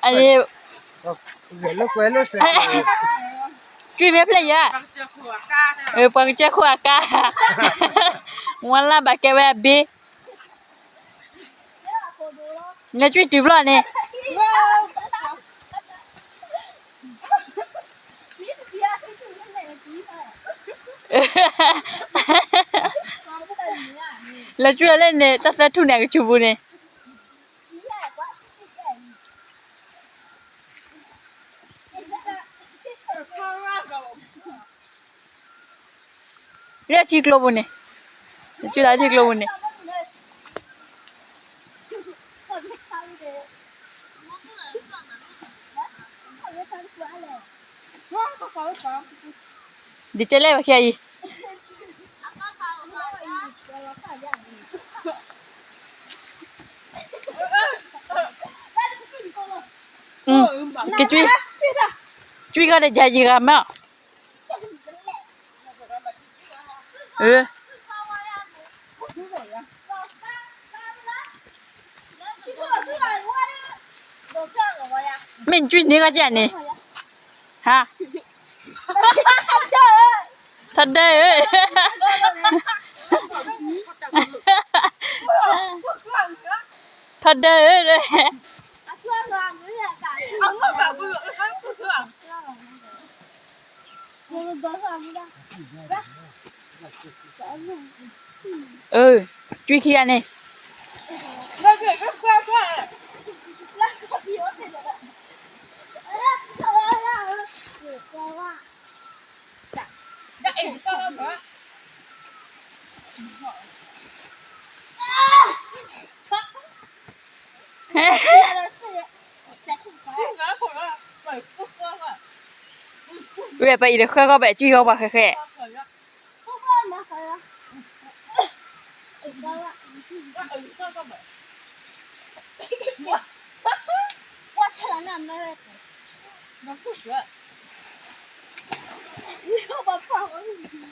อันนี้จุ้ยไม่เพลย์อ่ะปังเจ้าขวากาวันละบักแกแวบบีเนี่ยจุ้ยจุ้ยบล้อเนี่ยแล้วจุ้ยเล่นเนี่ยจะเซตทุนเนี่ยก็ชูบุเนี่ยเรียกชิคโลบุเนี่ยจุ้ยได้ชิคโลบุเนี่ยดิเจเล่มาแค่ยี่que chui có để chạy gì làm á mình chui nữa cái gì này hả thật đấy thật đấy truy kia này về bây giờ khơi có vẻ truy không bà khơi khẽ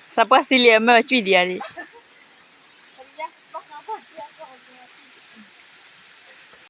sắp qua xí liệm mà truy đi à đi